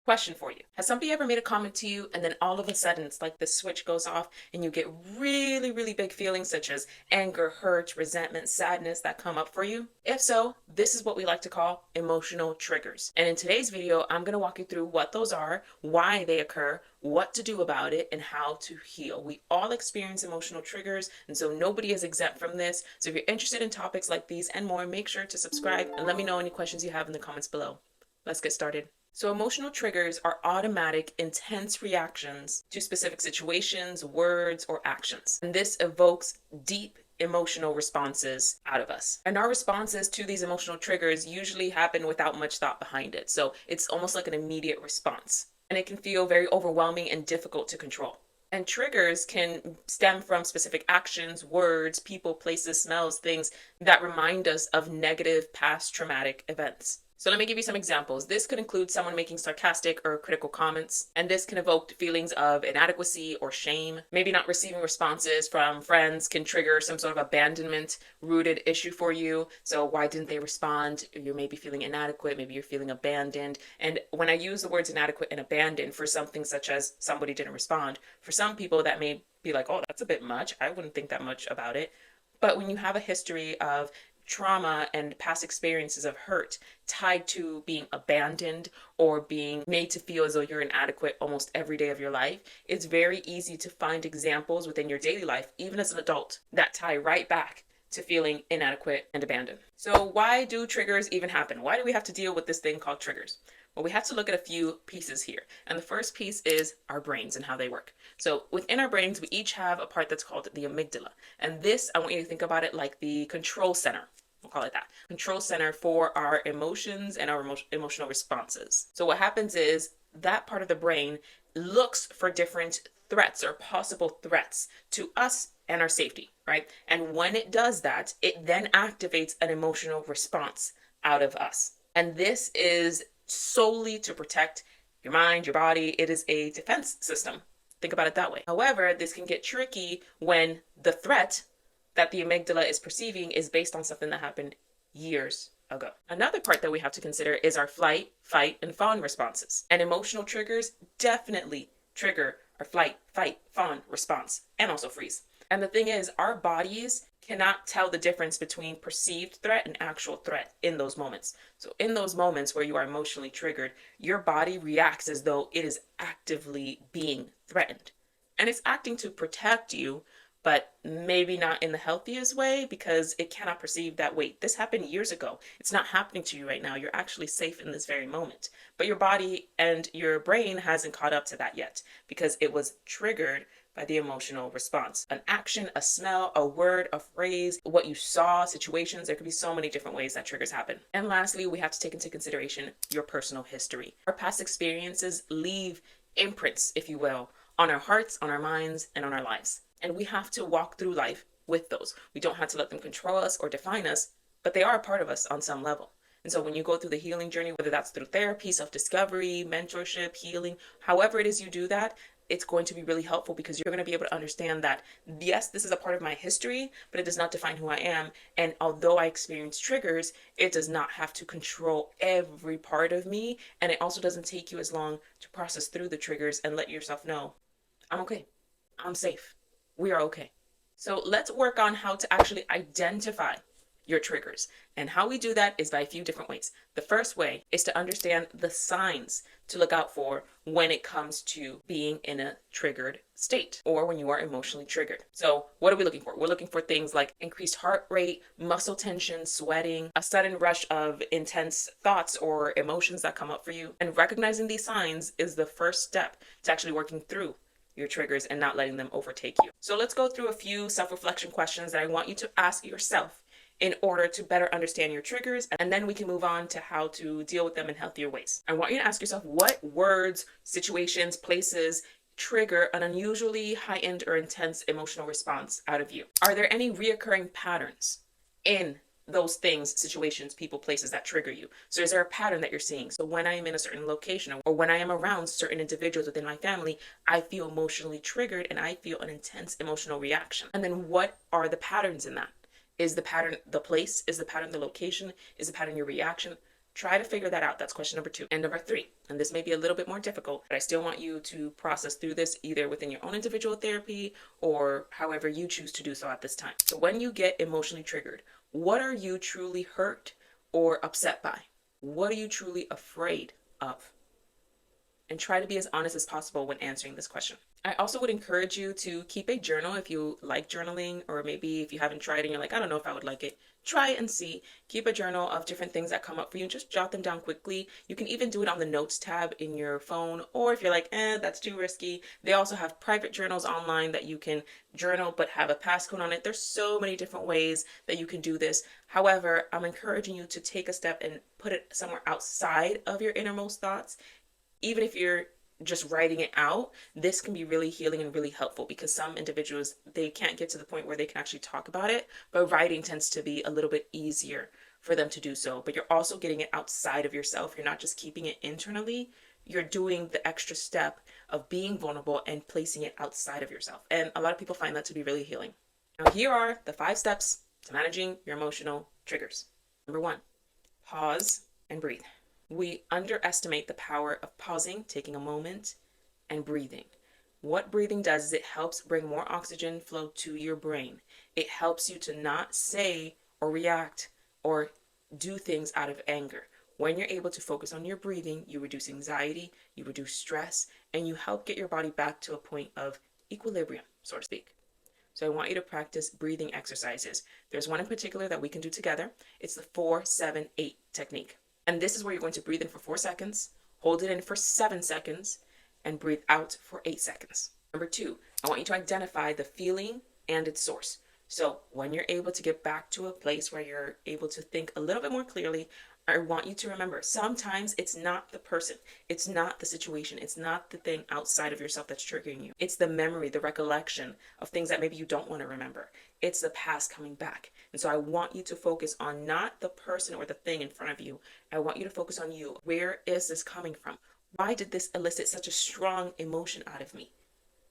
Question for you. Has somebody ever made a comment to you and then all of a sudden it's like the switch goes off and you get really, really big feelings such as anger, hurt, resentment, sadness that come up for you? If so, this is what we like to call emotional triggers. And in today's video, I'm going to walk you through what those are, why they occur, what to do about it, and how to heal. We all experience emotional triggers, and so nobody is exempt from this. So if you're interested in topics like these and more, make sure to subscribe and let me know any questions you have in the comments below. Let's get started. So emotional triggers are automatic, intense reactions to specific situations, words, or actions. And this evokes deep emotional responses out of us. And our responses to these emotional triggers usually happen without much thought behind it. So it's almost like an immediate response. And it can feel very overwhelming and difficult to control. And triggers can stem from specific actions, words, people, places, smells, things that remind us of negative past traumatic events. So let me give you some examples. This could include someone making sarcastic or critical comments, and this can evoke feelings of inadequacy or shame. Maybe not receiving responses from friends can trigger some sort of abandonment-rooted issue for you. So why didn't they respond? You may be feeling inadequate, maybe you're feeling abandoned. And when I use the words inadequate and abandoned for something such as somebody didn't respond, for some people that may be like, oh, that's a bit much. I wouldn't think that much about it. But when you have a history of trauma and past experiences of hurt tied to being abandoned or being made to feel as though you're inadequate almost every day of your life, it's very easy to find examples within your daily life, even as an adult, that tie right back to feeling inadequate and abandoned. So why do triggers even happen? Why do we have to deal with this thing called triggers? Well, we have to look at a few pieces here. And the first piece is our brains and how they work. So within our brains, we each have a part that's called the amygdala. And this, I want you to think about it like the control center. We'll call it that. Control center for our emotions and our emotional responses. So what happens is that part of the brain looks for different threats or possible threats to us and our safety, right? And when it does that, it then activates an emotional response out of us. And this is solely to protect your mind, your body. It is a defense system. Think about it that way. However, this can get tricky when the threat that the amygdala is perceiving is based on something that happened years ago. Another part that we have to consider is our flight, fight, and fawn responses. And emotional triggers definitely trigger our flight, fight, fawn response, and also freeze. And the thing is, our bodies cannot tell the difference between perceived threat and actual threat in those moments. So in those moments where you are emotionally triggered, your body reacts as though it is actively being threatened. And it's acting to protect you, but maybe not in the healthiest way, because it cannot perceive that, wait, this happened years ago. It's not happening to you right now. You're actually safe in this very moment. But your body and your brain hasn't caught up to that yet because it was triggered by the emotional response. An action, a smell, a word, a phrase, what you saw, situations. There could be so many different ways that triggers happen. And lastly, we have to take into consideration your personal history. Our past experiences leave imprints, if you will, on our hearts, on our minds, and on our lives. And we have to walk through life with those. We don't have to let them control us or define us, but they are a part of us on some level. And so when you go through the healing journey, whether that's through therapy, self-discovery, mentorship, healing, however it is you do that, it's going to be really helpful because you're going to be able to understand that, yes, this is a part of my history, but it does not define who I am. And although I experience triggers, it does not have to control every part of me. And it also doesn't take you as long to process through the triggers and let yourself know, I'm okay. I'm safe. We are okay. So let's work on how to actually identify your triggers. And how we do that is by a few different ways. The first way is to understand the signs to look out for when it comes to being in a triggered state or when you are emotionally triggered. So what are we looking for? We're looking for things like increased heart rate, muscle tension, sweating, a sudden rush of intense thoughts or emotions that come up for you. And recognizing these signs is the first step to actually working through your triggers and not letting them overtake you. So let's go through a few self-reflection questions that I want you to ask yourself in order to better understand your triggers, and then we can move on to how to deal with them in healthier ways. I want you to ask yourself what words, situations, places trigger an unusually heightened or intense emotional response out of you. Are there any reoccurring patterns in those things, situations, people, places that trigger you? So is there a pattern that you're seeing? So when I am in a certain location or when I am around certain individuals within my family, I feel emotionally triggered and I feel an intense emotional reaction. And then what are the patterns in that? Is the pattern the place? Is the pattern the location? Is the pattern your reaction? Try to figure that out. That's question number 2. And number 3, and this may be a little bit more difficult, but I still want you to process through this either within your own individual therapy or however you choose to do so at this time. So when you get emotionally triggered, what are you truly hurt or upset by? What are you truly afraid of? And try to be as honest as possible when answering this question. I also would encourage you to keep a journal if you like journaling, or maybe if you haven't tried and you're like, I don't know if I would like it. Try it and see. Keep a journal of different things that come up for you and just jot them down quickly. You can even do it on the notes tab in your phone, or if you're like, that's too risky, they also have private journals online that you can journal but have a passcode on it. There's so many different ways that you can do this. However, I'm encouraging you to take a step and put it somewhere outside of your innermost thoughts. Even if you're just writing it out, this can be really healing and really helpful, because some individuals, they can't get to the point where they can actually talk about it, but writing tends to be a little bit easier for them to do so. But you're also getting it outside of yourself. You're not just keeping it internally. You're doing the extra step of being vulnerable and placing it outside of yourself. And a lot of people find that to be really healing. Now, here are the 5 steps to managing your emotional triggers. Number 1, pause and breathe. We underestimate the power of pausing, taking a moment, and breathing. What breathing does is it helps bring more oxygen flow to your brain. It helps you to not say or react or do things out of anger. When you're able to focus on your breathing, you reduce anxiety, you reduce stress, and you help get your body back to a point of equilibrium, so to speak. So I want you to practice breathing exercises. There's one in particular that we can do together. It's the 4-7-8 technique. And this is where you're going to breathe in for 4 seconds, hold it in for 7 seconds, and breathe out for 8 seconds. Number 2, I want you to identify the feeling and its source. So when you're able to get back to a place where you're able to think a little bit more clearly, I want you to remember, sometimes it's not the person, it's not the situation, it's not the thing outside of yourself that's triggering you. It's the memory, the recollection of things that maybe you don't want to remember. It's the past coming back. And so I want you to focus on not the person or the thing in front of you. I want you to focus on you. Where is this coming from? Why did this elicit such a strong emotion out of me?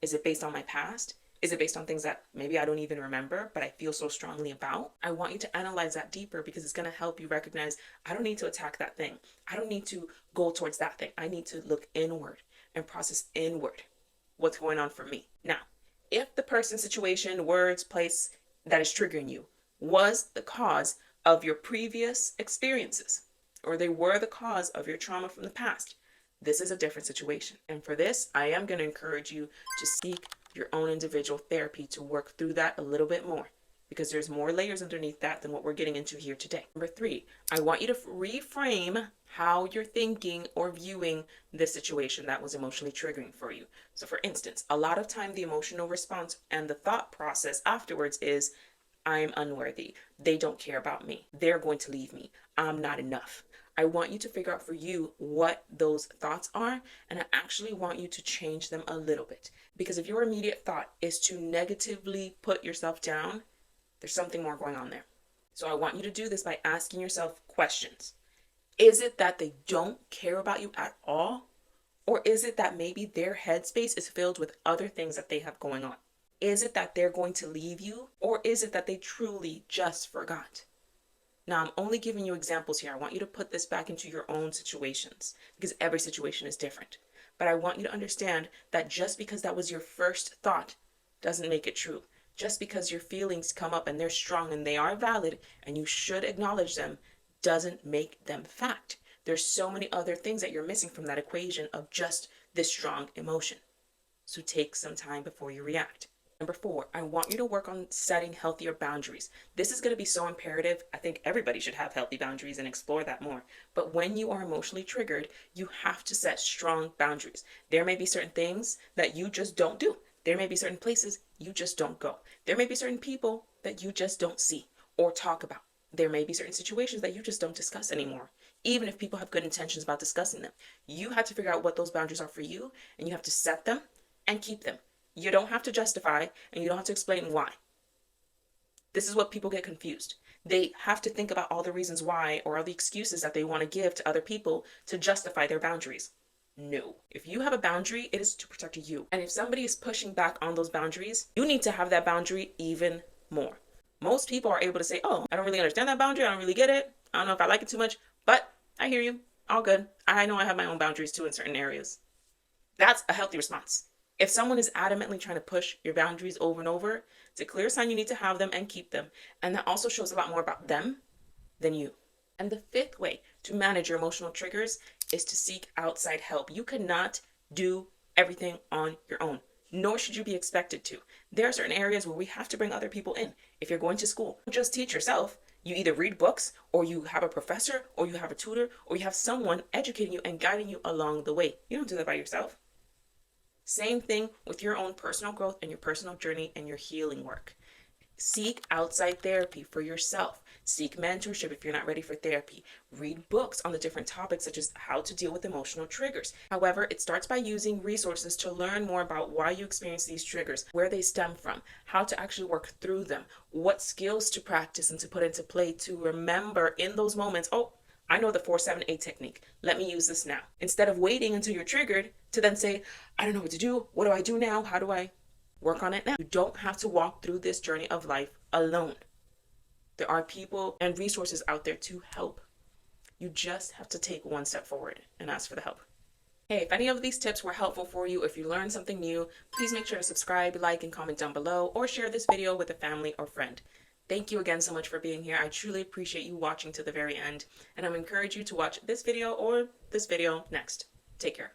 Is it based on my past? Is it based on things that maybe I don't even remember, but I feel so strongly about? I want you to analyze that deeper, because it's going to help you recognize, I don't need to attack that thing. I don't need to go towards that thing. I need to look inward and process inward what's going on for me. Now, if the person, situation, words, place that is triggering you was the cause of your previous experiences, or they were the cause of your trauma from the past, this is a different situation. And for this, I am going to encourage you to seek your own individual therapy to work through that a little bit more, because there's more layers underneath that than what we're getting into here today. Number 3, I want you to reframe how you're thinking or viewing this situation that was emotionally triggering for you. So for instance, a lot of time the emotional response and the thought process afterwards is, I'm unworthy. They don't care about me. They're going to leave me. I'm not enough. I want you to figure out for you what those thoughts are, and I actually want you to change them a little bit. Because if your immediate thought is to negatively put yourself down, there's something more going on there. So I want you to do this by asking yourself questions. Is it that they don't care about you at all? Or is it that maybe their headspace is filled with other things that they have going on? Is it that they're going to leave you? Or is it that they truly just forgot? Now, I'm only giving you examples here. I want you to put this back into your own situations, because every situation is different. But I want you to understand that just because that was your first thought doesn't make it true. Just because your feelings come up and they're strong and they are valid and you should acknowledge them doesn't make them fact. There's so many other things that you're missing from that equation of just this strong emotion. So take some time before you react. Number 4, I want you to work on setting healthier boundaries. This is going to be so imperative. I think everybody should have healthy boundaries and explore that more. But when you are emotionally triggered, you have to set strong boundaries. There may be certain things that you just don't do. There may be certain places you just don't go. There may be certain people that you just don't see or talk about. There may be certain situations that you just don't discuss anymore, even if people have good intentions about discussing them. You have to figure out what those boundaries are for you, and you have to set them and keep them. You don't have to justify, and you don't have to explain why. This is what people get confused. They have to think about all the reasons why, or all the excuses that they want to give to other people to justify their boundaries. No. If you have a boundary, it is to protect you. And if somebody is pushing back on those boundaries, you need to have that boundary even more. Most people are able to say, oh, I don't really understand that boundary. I don't really get it. I don't know if I like it too much, but I hear you. All good. I know I have my own boundaries too in certain areas. That's a healthy response. If someone is adamantly trying to push your boundaries over and over, it's a clear sign you need to have them and keep them. And that also shows a lot more about them than you. And the fifth way to manage your emotional triggers is to seek outside help. You cannot do everything on your own, nor should you be expected to. There are certain areas where we have to bring other people in. If you're going to school, don't just teach yourself. You either read books, or you have a professor, or you have a tutor, or you have someone educating you and guiding you along the way. You don't do that by yourself. Same thing with your own personal growth and your personal journey and your healing work. Seek outside therapy for yourself. Seek mentorship if you're not ready for therapy. Read books on the different topics such as how to deal with emotional triggers. However, it starts by using resources to learn more about why you experience these triggers, where they stem from, how to actually work through them, what skills to practice and to put into play to remember in those moments, oh, I know the 478 technique. Let me use this now. Instead of waiting until you're triggered to then say, I don't know what to do. What do I do now? How do I work on it now? You don't have to walk through this journey of life alone. There are people and resources out there to help. You just have to take one step forward and ask for the help. Hey, if any of these tips were helpful for you, if you learned something new, please make sure to subscribe, like, and comment down below, or share this video with a family or friend. Thank you again so much for being here. I truly appreciate you watching to the very end, and I encourage you to watch this video or this video next. Take care.